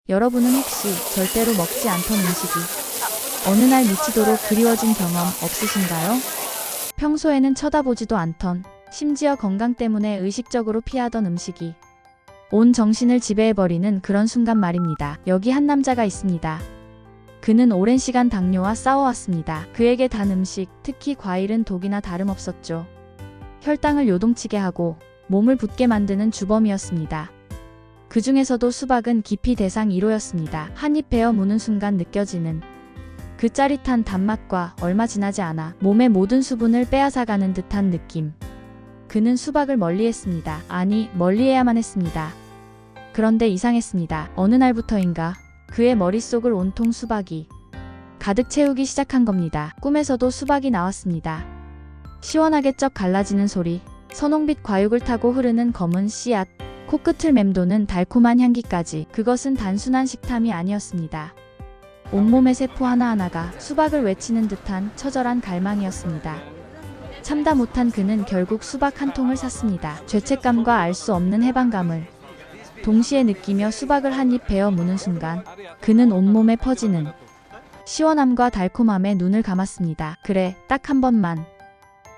여러분은 혹시 절대로 먹지 않던 음식이 어느 날 미치도록 그리워진 경험 없으신가요? 평소에는 쳐다보지도 않던, 심지어 건강 때문에 의식적으로 피하던 음식이 온 정신을 지배해버리는 그런 순간 말입니다. 여기 한 남자가 있습니다. 그는 오랜 시간 당뇨와 싸워왔습니다. 그에게 단 음식, 특히 과일은 독이나 다름없었죠. 혈당을 요동치게 하고 몸을 붓게 만드는 주범이었습니다. 그 중에서도 수박은 깊이 대상 1호였습니다. 한 입 베어 무는 순간 느껴지는 그 짜릿한 단맛과 얼마 지나지 않아 몸의 모든 수분을 빼앗아가는 듯한 느낌. 그는 수박을 멀리했습니다. 아니, 멀리해야만 했습니다. 그런데 이상했습니다. 어느 날부터인가 그의 머릿속을 온통 수박이 가득 채우기 시작한 겁니다. 꿈에서도 수박이 나왔습니다. 시원하게 쩍 갈라지는 소리, 선홍빛 과육을 타고 흐르는 검은 씨앗, 코끝을 맴도는 달콤한 향기까지. 그것은 단순한 식탐이 아니었습니다. 온몸의 세포 하나하나가 수박을 외치는 듯한 처절한 갈망이었습니다. 참다 못한 그는 결국 수박 한 통을 샀습니다. 죄책감과 알 수 없는 해방감을 동시에 느끼며 수박을 한 입 베어 무는 순간 그는 온몸에 퍼지는 시원함과 달콤함에 눈을 감았습니다. 그래, 딱 한 번만.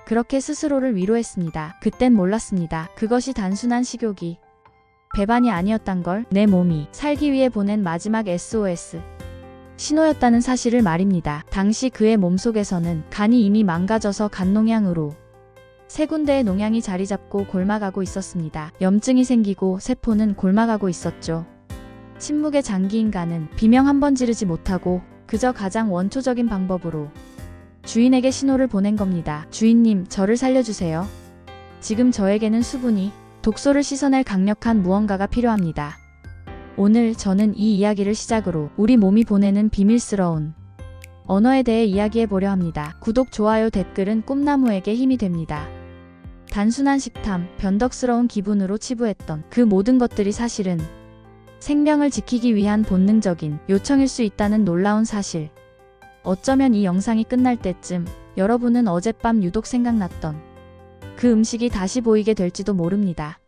그렇게 스스로를 위로했습니다. 그땐 몰랐습니다. 그것이 단순한 식욕이 배반이 아니었단 걸. 내 몸이 살기 위해 보낸 마지막 SOS 신호였다는 사실을 말입니다. 당시 그의 몸속에서는 간이 이미 망가져서 간농양으로 세 군데의 농양이 자리 잡고 골마가고 있었습니다. 염증이 생기고 세포는 골마가고 있었죠. 침묵에 잠긴 간은 비명 한 번 지르지 못하고 그저 가장 원초적인 방법으로 주인에게 신호를 보낸 겁니다. 주인님, 저를 살려주세요. 지금 저에게는 수분이 독소를 씻어낼 강력한 무언가가 필요합니다. 오늘 저는 이 이야기를 시작으로 우리 몸이 보내는 비밀스러운 언어에 대해 이야기해보려 합니다. 구독, 좋아요, 댓글은 꿈나무에게 힘이 됩니다. 단순한 식탐, 변덕스러운 기분으로 치부했던 그 모든 것들이 사실은 생명을 지키기 위한 본능적인 요청일 수 있다는 놀라운 사실. 어쩌면 이 영상이 끝날 때쯤 여러분은 어젯밤 유독 생각났던 그 음식이 다시 보이게 될지도 모릅니다.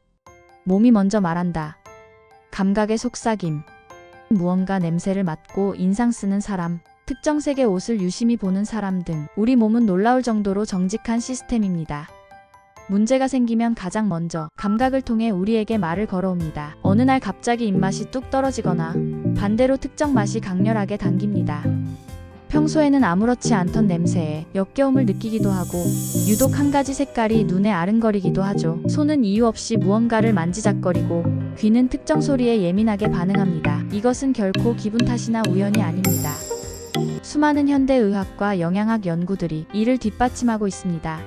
몸이 먼저 말한다. 감각의 속삭임. 무언가 냄새를 맡고 인상 쓰는 사람, 특정 색의 옷을 유심히 보는 사람 등 우리 몸은 놀라울 정도로 정직한 시스템입니다. 문제가 생기면 가장 먼저 감각을 통해 우리에게 말을 걸어옵니다. 어느 날 갑자기 입맛이 뚝 떨어지거나 반대로 특정 맛이 강렬하게 당깁니다. 평소에는 아무렇지 않던 냄새에 역겨움을 느끼기도 하고 유독 한 가지 색깔이 눈에 아른거리기도 하죠. 손은 이유 없이 무언가를 만지작거리고 귀는 특정 소리에 예민하게 반응합니다. 이것은 결코 기분 탓이나 우연이 아닙니다. 수많은 현대의학과 영양학 연구들이 이를 뒷받침하고 있습니다.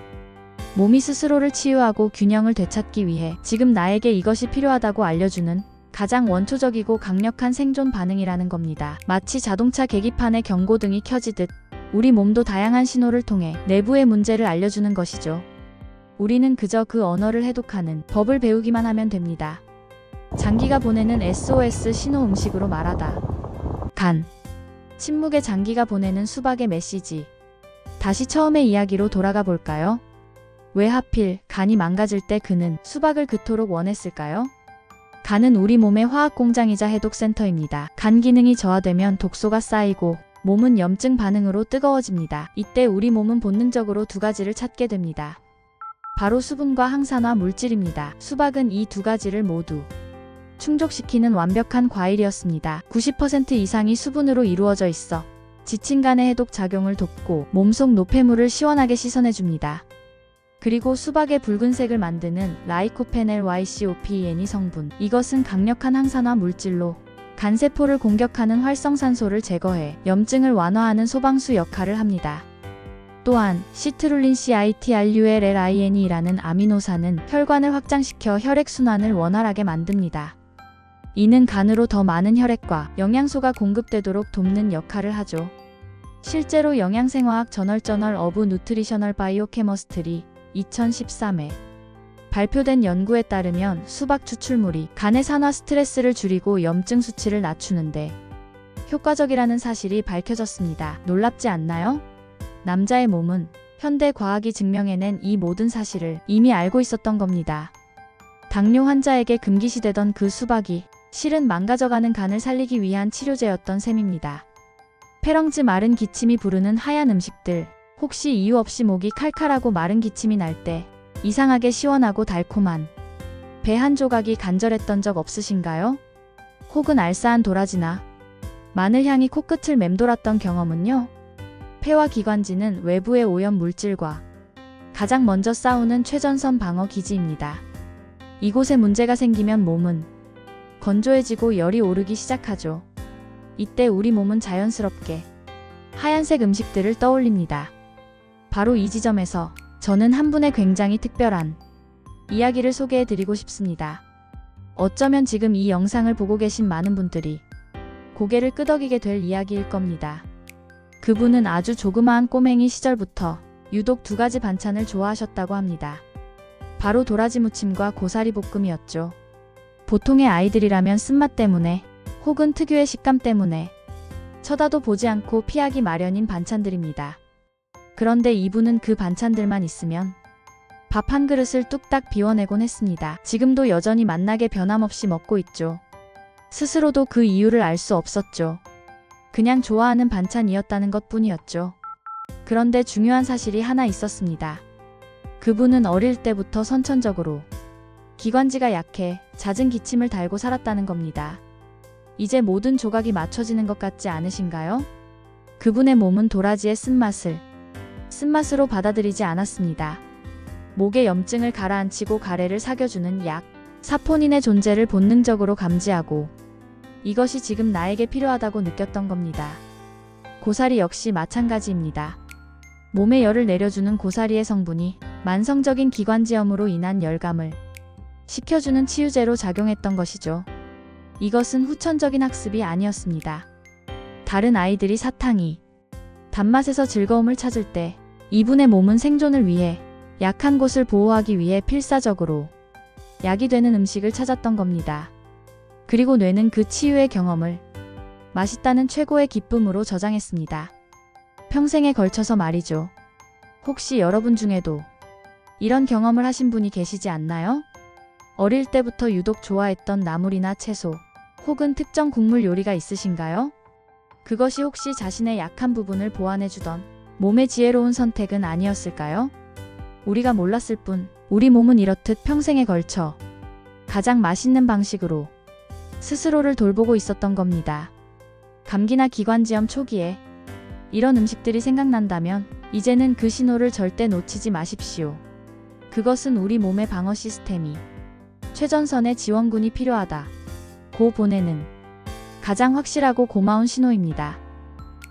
몸이 스스로를 치유하고 균형을 되찾기 위해 지금 나에게 이것이 필요하다고 알려주는 가장 원초적이고 강력한 생존 반응이라는 겁니다. 마치 자동차 계기판에 경고등이 켜지듯 우리 몸도 다양한 신호를 통해 내부의 문제를 알려주는 것이죠. 우리는 그저 그 언어를 해독하는 법을 배우기만 하면 됩니다. 장기가 보내는 SOS 신호, 음식으로 말하다. 간. 침묵의 장기가 보내는 수박의 메시지. 다시 처음의 이야기로 돌아가 볼까요? 왜 하필 간이 망가질 때 그는 수박을 그토록 원했을까요? 간은 우리 몸의 화학공장이자 해독센터입니다. 간 기능이 저하되면 독소가 쌓이고 몸은 염증 반응으로 뜨거워집니다. 이때 우리 몸은 본능적으로 두 가지를 찾게 됩니다. 바로 수분과 항산화 물질입니다. 수박은 이 두 가지를 모두 충족시키는 완벽한 과일이었습니다. 90% 이상이 수분으로 이루어져 있어 지친 간의 해독 작용을 돕고 몸속 노폐물을 시원하게 씻어내줍니다. 그리고 수박의 붉은색을 만드는 라이코펜 LYCOPEN이 성분. 이것은 강력한 항산화 물질로 간세포를 공격하는 활성산소를 제거해 염증을 완화하는 소방수 역할을 합니다. 또한 시트룰린 CITRULLINE라는 아미노산은 혈관을 확장시켜 혈액순환을 원활하게 만듭니다. 이는 간으로 더 많은 혈액과 영양소가 공급되도록 돕는 역할을 하죠. 실제로 영양생화학 저널 오브 누트리셔널 바이오케머스트리 2013에 발표된 연구에 따르면 수박 추출물이 간의 산화 스트레스를 줄이고 염증 수치를 낮추는데 효과적이라는 사실이 밝혀졌습니다. 놀랍지 않나요? 남자의 몸은 현대 과학이 증명해낸 이 모든 사실을 이미 알고 있었던 겁니다. 당뇨 환자에게 금기시되던 그 수박이 실은 망가져가는 간을 살리기 위한 치료제였던 셈입니다. 페렁즈 마른 기침이 부르는 하얀 음식들, 혹시 이유 없이 목이 칼칼하고 마른 기침이 날 때 이상하게 시원하고 달콤한 배 한 조각이 간절했던 적 없으신가요? 혹은 알싸한 도라지나 마늘향이 코끝을 맴돌았던 경험은요? 폐와 기관지는 외부의 오염 물질과 가장 먼저 싸우는 최전선 방어 기지입니다. 이곳에 문제가 생기면 몸은 건조해지고 열이 오르기 시작하죠. 이때 우리 몸은 자연스럽게 하얀색 음식들을 떠올립니다. 바로 이 지점에서 저는 한 분의 굉장히 특별한 이야기를 소개해드리고 싶습니다. 어쩌면 지금 이 영상을 보고 계신 많은 분들이 고개를 끄덕이게 될 이야기일 겁니다. 그분은 아주 조그마한 꼬맹이 시절부터 유독 두 가지 반찬을 좋아하셨다고 합니다. 바로 도라지 무침과 고사리 볶음이었죠. 보통의 아이들이라면 쓴맛 때문에 혹은 특유의 식감 때문에 쳐다도 보지 않고 피하기 마련인 반찬들입니다. 그런데 이분은 그 반찬들만 있으면 밥 한 그릇을 뚝딱 비워내곤 했습니다. 지금도 여전히 맛나게 변함없이 먹고 있죠. 스스로도 그 이유를 알 수 없었죠. 그냥 좋아하는 반찬이었다는 것 뿐이었죠. 그런데 중요한 사실이 하나 있었습니다. 그분은 어릴 때부터 선천적으로 기관지가 약해 잦은 기침을 달고 살았다는 겁니다. 이제 모든 조각이 맞춰지는 것 같지 않으신가요? 그분의 몸은 도라지의 쓴맛으로 받아들이지 않았습니다. 목의 염증을 가라앉히고 가래를 사겨주는 약, 사포닌의 존재를 본능적으로 감지하고 이것이 지금 나에게 필요하다고 느꼈던 겁니다. 고사리 역시 마찬가지입니다. 몸에 열을 내려주는 고사리의 성분이 만성적인 기관지염으로 인한 열감을 식혀주는 치유제로 작용했던 것이죠. 이것은 후천적인 학습이 아니었습니다. 다른 아이들이 사탕이 단맛에서 즐거움을 찾을 때 이분의 몸은 생존을 위해 약한 곳을 보호하기 위해 필사적으로 약이 되는 음식을 찾았던 겁니다. 그리고 뇌는 그 치유의 경험을 맛있다는 최고의 기쁨으로 저장했습니다. 평생에 걸쳐서 말이죠. 혹시 여러분 중에도 이런 경험을 하신 분이 계시지 않나요? 어릴 때부터 유독 좋아했던 나물이나 채소 혹은 특정 국물 요리가 있으신가요? 그것이 혹시 자신의 약한 부분을 보완해주던 몸의 지혜로운 선택은 아니었을까요? 우리가 몰랐을 뿐 우리 몸은 이렇듯 평생에 걸쳐 가장 맛있는 방식으로 스스로를 돌보고 있었던 겁니다. 감기나 기관지염 초기에 이런 음식들이 생각난다면 이제는 그 신호를 절대 놓치지 마십시오. 그것은 우리 몸의 방어 시스템이 최전선의 지원군이 필요하다 고 보내는 가장 확실하고 고마운 신호입니다.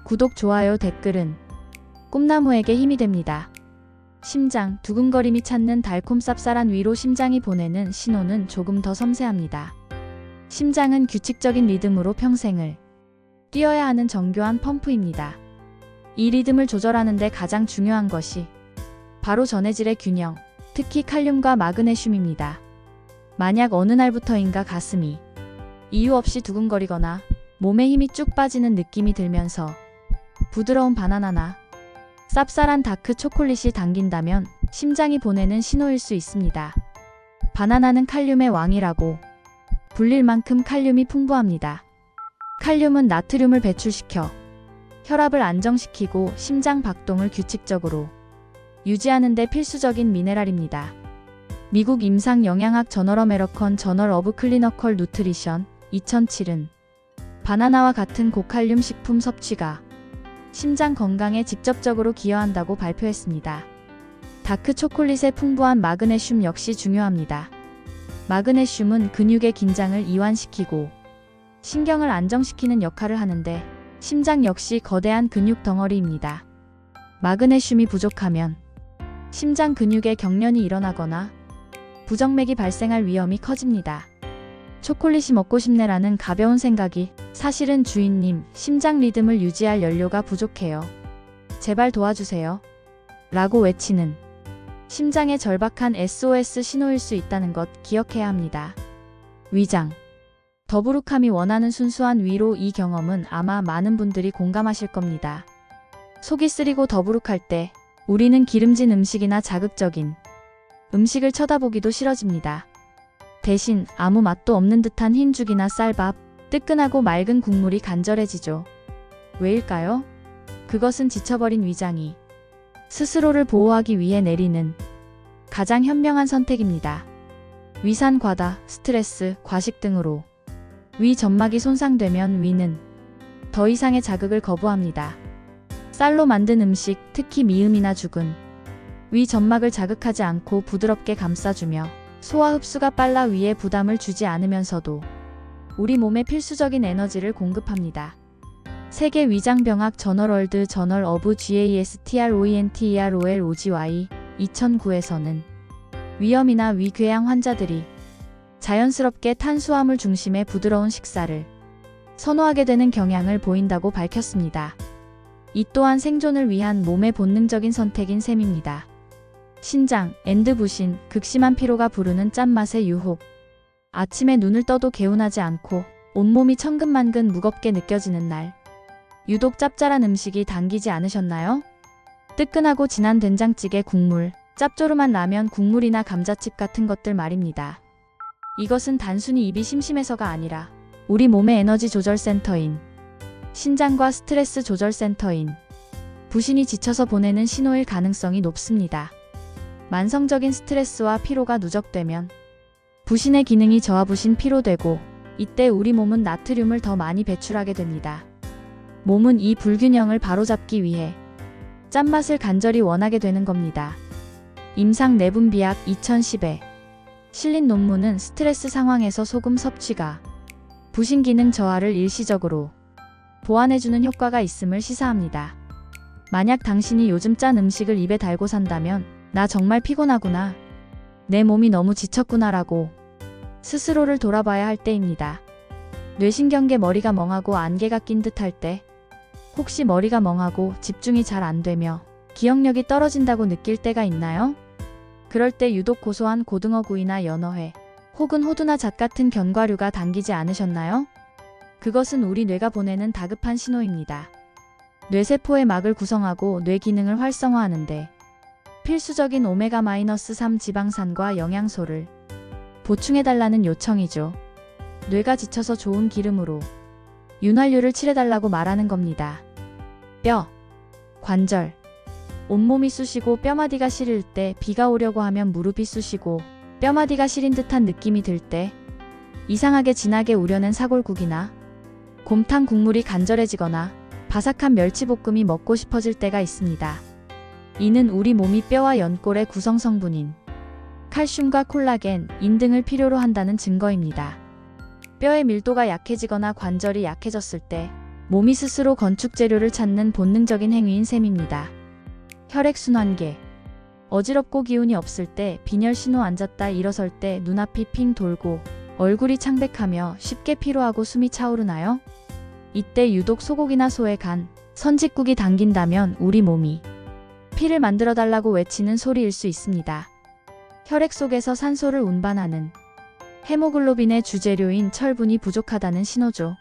구독, 좋아요, 댓글은 꿈나무에게 힘이 됩니다. 심장, 두근거림이 찾는 달콤 쌉쌀한 위로 심장이 보내는 신호는 조금 더 섬세합니다. 심장은 규칙적인 리듬으로 평생을 뛰어야 하는 정교한 펌프입니다. 이 리듬을 조절하는 데 가장 중요한 것이 바로 전해질의 균형, 특히 칼륨과 마그네슘입니다. 만약 어느 날부터인가 가슴이 이유 없이 두근거리거나 몸에 힘이 쭉 빠지는 느낌이 들면서 부드러운 바나나나 쌉쌀한 다크 초콜릿이 당긴다면 심장이 보내는 신호일 수 있습니다. 바나나는 칼륨의 왕이라고 불릴 만큼 칼륨이 풍부합니다. 칼륨은 나트륨을 배출시켜 혈압을 안정시키고 심장 박동을 규칙적으로 유지하는 데 필수적인 미네랄입니다. 미국 임상 영양학 저널 어메리컨 저널 오브 클리니컬 누트리션 2007은 바나나와 같은 고칼륨 식품 섭취가 심장 건강에 직접적으로 기여한다고 발표했습니다. 다크 초콜릿의 풍부한 마그네슘 역시 중요합니다. 마그네슘은 근육의 긴장을 이완시키고 신경을 안정시키는 역할을 하는데 심장 역시 거대한 근육 덩어리입니다. 마그네슘이 부족하면 심장 근육에 경련이 일어나거나 부정맥이 발생할 위험이 커집니다. 초콜릿이 먹고 싶네라는 가벼운 생각이 사실은 주인님, 심장 리듬을 유지할 연료가 부족해요. 제발 도와주세요. 라고 외치는 심장의 절박한 SOS 신호일 수 있다는 것 기억해야 합니다. 위장. 더부룩함이 원하는 순수한 위로. 이 경험은 아마 많은 분들이 공감하실 겁니다. 속이 쓰리고 더부룩할 때 우리는 기름진 음식이나 자극적인 음식을 쳐다보기도 싫어집니다. 대신 아무 맛도 없는 듯한 흰죽이나 쌀밥, 뜨끈하고 맑은 국물이 간절해지죠. 왜일까요? 그것은 지쳐버린 위장이 스스로를 보호하기 위해 내리는 가장 현명한 선택입니다. 위산 과다, 스트레스, 과식 등으로 위 점막이 손상되면 위는 더 이상의 자극을 거부합니다. 쌀로 만든 음식, 특히 미음이나 죽은 위 점막을 자극하지 않고 부드럽게 감싸주며 소화 흡수가 빨라 위에 부담을 주지 않으면서도 우리 몸에 필수적인 에너지를 공급합니다. 세계 위장병학 저널월드 저널 오브 GASTROENTEROLOGY 2009에서는 위염이나 위궤양 환자들이 자연스럽게 탄수화물 중심의 부드러운 식사를 선호하게 되는 경향을 보인다고 밝혔습니다. 이 또한 생존을 위한 몸의 본능적인 선택인 셈입니다. 신장, 엔드부신, 극심한 피로가 부르는 짠맛의 유혹. 아침에 눈을 떠도 개운하지 않고 온몸이 천근만근 무겁게 느껴지는 날. 유독 짭짤한 음식이 당기지 않으셨나요? 뜨끈하고 진한 된장찌개 국물, 짭조름한 라면 국물이나 감자칩 같은 것들 말입니다. 이것은 단순히 입이 심심해서가 아니라 우리 몸의 에너지 조절 센터인 신장과 스트레스 조절 센터인 부신이 지쳐서 보내는 신호일 가능성이 높습니다. 만성적인 스트레스와 피로가 누적되면 부신의 기능이 저하부신 피로되고 이때 우리 몸은 나트륨을 더 많이 배출하게 됩니다. 몸은 이 불균형을 바로잡기 위해 짠맛을 간절히 원하게 되는 겁니다. 임상 내분비학 2010에 실린 논문은 스트레스 상황에서 소금 섭취가 부신 기능 저하를 일시적으로 보완해주는 효과가 있음을 시사합니다. 만약 당신이 요즘 짠 음식을 입에 달고 산다면 나 정말 피곤하구나. 내 몸이 너무 지쳤구나라고 스스로를 돌아봐야 할 때입니다. 뇌신경계 머리가 멍하고 안개가 낀 듯할 때, 혹시 머리가 멍하고 집중이 잘 안 되며 기억력이 떨어진다고 느낄 때가 있나요? 그럴 때 유독 고소한 고등어구이나 연어회, 혹은 호두나 잣 같은 견과류가 당기지 않으셨나요? 그것은 우리 뇌가 보내는 다급한 신호입니다. 뇌세포의 막을 구성하고 뇌 기능을 활성화하는데 필수적인 오메가-3 지방산과 영양소를 보충해달라는 요청이죠. 뇌가 지쳐서 좋은 기름으로 윤활유를 칠해달라고 말하는 겁니다. 뼈, 관절, 온몸이 쑤시고 뼈마디가 시릴 때, 비가 오려고 하면 무릎이 쑤시고 뼈마디가 시린 듯한 느낌이 들 때, 이상하게 진하게 우려낸 사골국이나 곰탕 국물이 간절해지거나 바삭한 멸치볶음이 먹고 싶어질 때가 있습니다. 이는 우리 몸이 뼈와 연골의 구성 성분인 칼슘과 콜라겐, 인 등을 필요로 한다는 증거입니다. 뼈의 밀도가 약해지거나 관절이 약해졌을 때 몸이 스스로 건축 재료를 찾는 본능적인 행위인 셈입니다. 혈액순환계. 어지럽고 기운이 없을 때, 빈혈 신호 앉았다 일어설 때 눈앞이 핑 돌고 얼굴이 창백하며 쉽게 피로하고 숨이 차오르나요? 이때 유독 소고기나 소의 간, 선짓국이 당긴다면 우리 몸이 피를 만들어달라고 외치는 소리일 수 있습니다. 혈액 속에서 산소를 운반하는 헤모글로빈의 주재료인 철분이 부족하다는 신호죠.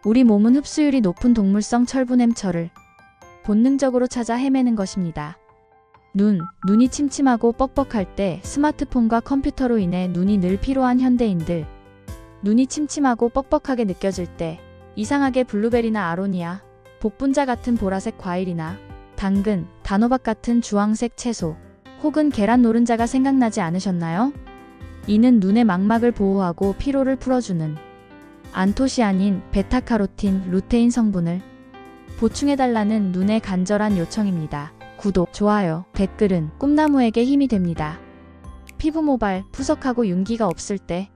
우리 몸은 흡수율이 높은 동물성 철분 햄철을 본능적으로 찾아 헤매는 것입니다. 눈이 침침하고 뻑뻑할 때, 스마트폰과 컴퓨터로 인해 눈이 늘 피로한 현대인들, 눈이 침침하고 뻑뻑하게 느껴질 때 이상하게 블루베리나 아로니아, 복분자 같은 보라색 과일이나 당근, 단호박 같은 주황색 채소, 혹은 계란 노른자가 생각나지 않으셨나요? 이는 눈의 망막을 보호하고 피로를 풀어주는 안토시아닌, 베타카로틴, 루테인 성분을 보충해달라는 눈의 간절한 요청입니다. 구독, 좋아요, 댓글은 꿈나무에게 힘이 됩니다. 피부 모발, 푸석하고 윤기가 없을 때,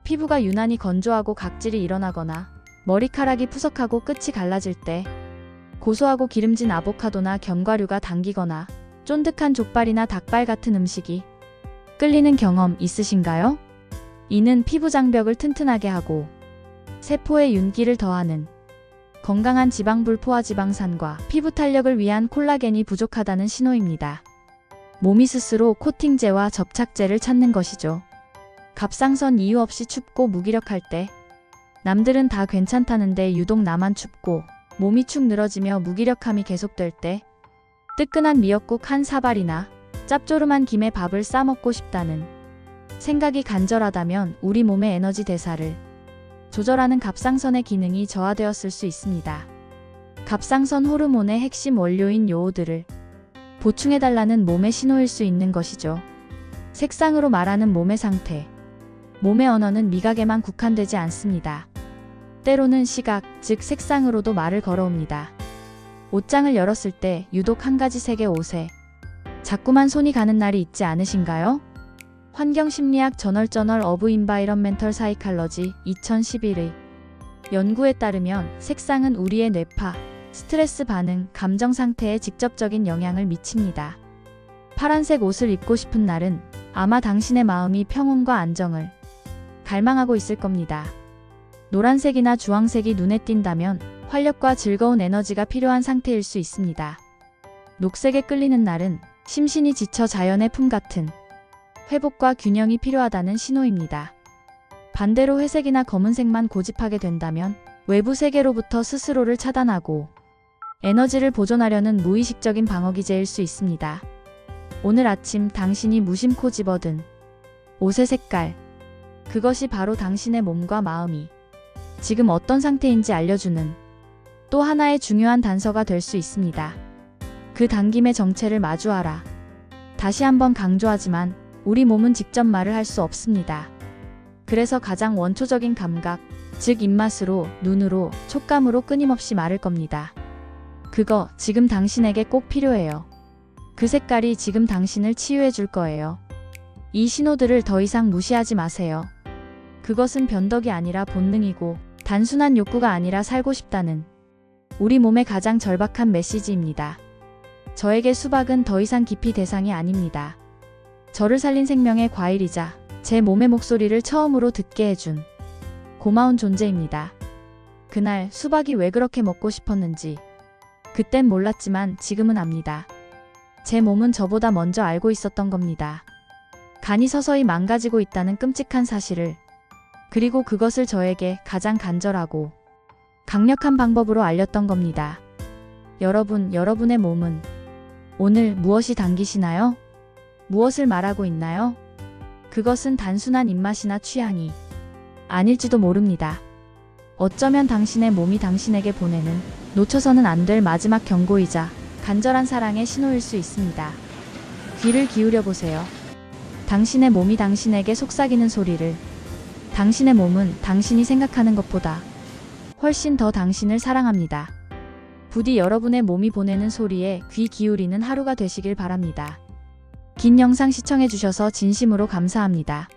피부가 유난히 건조하고 각질이 일어나거나 머리카락이 푸석하고 끝이 갈라질 때, 고소하고 기름진 아보카도나 견과류가 당기거나 쫀득한 족발이나 닭발 같은 음식이 끌리는 경험 있으신가요? 이는 피부 장벽을 튼튼하게 하고 세포에 윤기를 더하는 건강한 지방불 포화지방산과 피부 탄력을 위한 콜라겐이 부족하다는 신호입니다. 몸이 스스로 코팅제와 접착제를 찾는 것이죠. 갑상선 이유 없이 춥고 무기력할 때, 남들은 다 괜찮다는데 유독 나만 춥고 몸이 축 늘어지며 무기력함이 계속될 때, 뜨끈한 미역국 한 사발이나 짭조름한 김에 밥을 싸먹고 싶다는 생각이 간절하다면 우리 몸의 에너지 대사를 조절하는 갑상선의 기능이 저하되었을 수 있습니다. 갑상선 호르몬의 핵심 원료인 요오드를 보충해달라는 몸의 신호일 수 있는 것이죠. 색상으로 말하는 몸의 상태. 몸의 언어는 미각에만 국한되지 않습니다. 때로는 시각, 즉 색상으로도 말을 걸어옵니다. 옷장을 열었을 때 유독 한 가지 색의 옷에 자꾸만 손이 가는 날이 있지 않으신가요? 환경심리학 저널 오브 인바이런멘털 사이칼러지 2011의 연구에 따르면 색상은 우리의 뇌파, 스트레스 반응, 감정 상태에 직접적인 영향을 미칩니다. 파란색 옷을 입고 싶은 날은 아마 당신의 마음이 평온과 안정을 갈망하고 있을 겁니다. 노란색이나 주황색이 눈에 띈다면 활력과 즐거운 에너지가 필요한 상태일 수 있습니다. 녹색에 끌리는 날은 심신이 지쳐 자연의 품 같은 회복과 균형이 필요하다는 신호입니다. 반대로 회색이나 검은색만 고집하게 된다면 외부 세계로부터 스스로를 차단하고 에너지를 보존하려는 무의식적인 방어기제일 수 있습니다. 오늘 아침 당신이 무심코 집어든 옷의 색깔, 그것이 바로 당신의 몸과 마음이 지금 어떤 상태인지 알려주는 또 하나의 중요한 단서가 될 수 있습니다. 그 당김의 정체를 마주하라. 다시 한번 강조하지만 우리 몸은 직접 말을 할 수 없습니다. 그래서 가장 원초적인 감각, 즉 입맛으로, 눈으로, 촉감으로 끊임없이 말을 겁니다. 그거 지금 당신에게 꼭 필요해요. 그 색깔이 지금 당신을 치유해 줄 거예요. 이 신호들을 더 이상 무시하지 마세요. 그것은 변덕이 아니라 본능이고 단순한 욕구가 아니라 살고 싶다는 우리 몸의 가장 절박한 메시지입니다. 저에게 수박은 더 이상 깊이 대상이 아닙니다. 저를 살린 생명의 과일이자 제 몸의 목소리를 처음으로 듣게 해준 고마운 존재입니다. 그날 수박이 왜 그렇게 먹고 싶었는지 그땐 몰랐지만 지금은 압니다. 제 몸은 저보다 먼저 알고 있었던 겁니다. 간이 서서히 망가지고 있다는 끔찍한 사실을, 그리고 그것을 저에게 가장 간절하고 강력한 방법으로 알렸던 겁니다. 여러분의 몸은 오늘 무엇이 당기시나요? 무엇을 말하고 있나요? 그것은 단순한 입맛이나 취향이 아닐지도 모릅니다. 어쩌면 당신의 몸이 당신에게 보내는 놓쳐서는 안 될 마지막 경고이자 간절한 사랑의 신호일 수 있습니다. 귀를 기울여 보세요. 당신의 몸이 당신에게 속삭이는 소리를. 당신의 몸은 당신이 생각하는 것보다 훨씬 더 당신을 사랑합니다. 부디 여러분의 몸이 보내는 소리에 귀 기울이는 하루가 되시길 바랍니다. 긴 영상 시청해주셔서 진심으로 감사합니다.